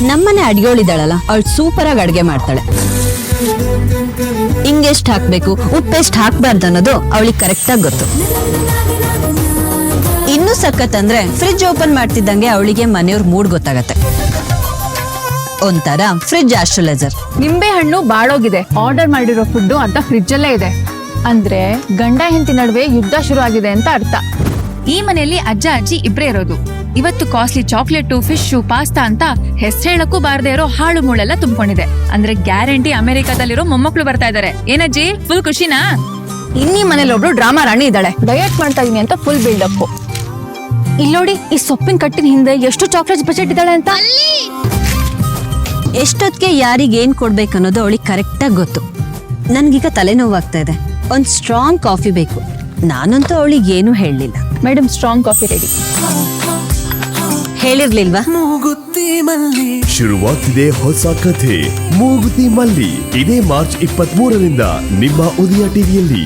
ನಮ್ಮನೆ ಅಡ್ಗೆಳಿದಾಳಲ್ಲ ಅವಳು ಸೂಪರ್ ಆಗಿ ಅಡ್ಗೆ ಮಾಡ್ತಾಳೆ. ಹಿಂಗೆಷ್ಟ್ ಹಾಕ್ಬೇಕು ಉಪ್ಪೆಷ್ಟ್ ಹಾಕ್ಬಾರ್ದು ಅನ್ನೋದು ಅವಳಿಗೆ ಕರೆಕ್ಟ್ ಆಗಿ ಗೊತ್ತು. ಇನ್ನು ಸಖತ್ ಅಂದ್ರೆ ಫ್ರಿಡ್ಜ್ ಓಪನ್ ಮಾಡ್ತಿದ್ದಂಗೆ ಅವಳಿಗೆ ಮನೆಯವ್ರ ಮೂಡ್ ಗೊತ್ತಾಗತ್ತೆ. ಒಂಥರ ಫ್ರಿಡ್ಜ್ ಆಸ್ಟ್ರಲೈಸರ್. ನಿಂಬೆ ಹಣ್ಣು ಬಾಳೋಗಿದೆ, ಆರ್ಡರ್ ಮಾಡಿರೋ ಫುಡ್ ಅರ್ಧ ಫ್ರಿಡ್ಜ್ ಅಲ್ಲೇ ಇದೆ ಅಂದ್ರೆ ಗಂಡ ಹೆಂಡತಿ ನಡುವೆ ಯುದ್ಧ ಶುರು ಆಗಿದೆ ಅಂತ ಅರ್ಥ. ಈ ಮನೆಯಲ್ಲಿ ಅಜ್ಜ ಅಜ್ಜಿ ಇಬ್ರೇ ಇರೋದು. ಇವತ್ತು ಕಾಸ್ಟ್ಲಿ ಚಾಕ್ಲೇಟು, ಫಿಶ್, ಪಾಸ್ತಾ ಅಂತ ಹೆಸರು ಹೇಳಕ್ಕೂ ಬಾರದೇ ಇರೋ ಹಾಳು ಮುಳ್ಳೆಲ್ಲ ತುಂಬಿಕೊಂಡಿದೆ. ಅಂದ್ರೆ ಗ್ಯಾರಂಟಿ ಅಮೆರಿಕಾದಲ್ಲಿರೋ ಮೊಮ್ಮಕ್ಳು ಬರ್ತಾ ಇದಾರೆ. ಏನಜ್ಜಿ ಫುಲ್ ಖುಷಿನಾ? ಇನ್ನೀ ಮನೇಲಿ ಒಬ್ಳು ಡ್ರಾಮಾ ರಾಣಿ ಇದ್ದಾಳೆ, ಡಯಟ್ ಮಾಡ್ತಾ ಇದೀನಿ ಅಂತ ಫುಲ್ ಬಿಲ್ಡಪ್. ಇಲ್ಲೋಡಿ ಈ ಸೊಪ್ಪಿನ ಕಟ್ಟಿನ ಹಿಂದೆ ಎಷ್ಟು ಚಾಕ್ಲೇಟ್ಸ್ ಬಜೆಟ್ ಅಂತ. ಎಷ್ಟೊತ್ತಿಗೆ ಯಾರಿಗೆ ಏನ್ ಕೊಡ್ಬೇಕನ್ನೋದು ಅವಳಿಗೆ ಕರೆಕ್ಟ್ ಆಗಿ ಗೊತ್ತು. ನನ್ಗೀಗ ತಲೆನೋವಾಗ್ತಾ ಇದೆ, ಒಂದ್ ಸ್ಟ್ರಾಂಗ್ ಕಾಫಿ ಬೇಕು. ನಾನಂತೂ ಅವಳಿಗೆ ಏನು ಹೇಳಲಿಲ್ಲ. Madam strong coffee ready. ಹೇಳಿರ್ಲಿಲ್ವಾ? ಶುರುವಾಗ್ತಿದೆ ಹೊಸ ಕಥೆ ಮೂಗುತಿ ಮಲ್ಲಿ. ಇದೇ ಮಾರ್ಚ್ 23ರಿಂದ ನಿಮ್ಮ ಉದಯ ಟಿವಿಯಲ್ಲಿ.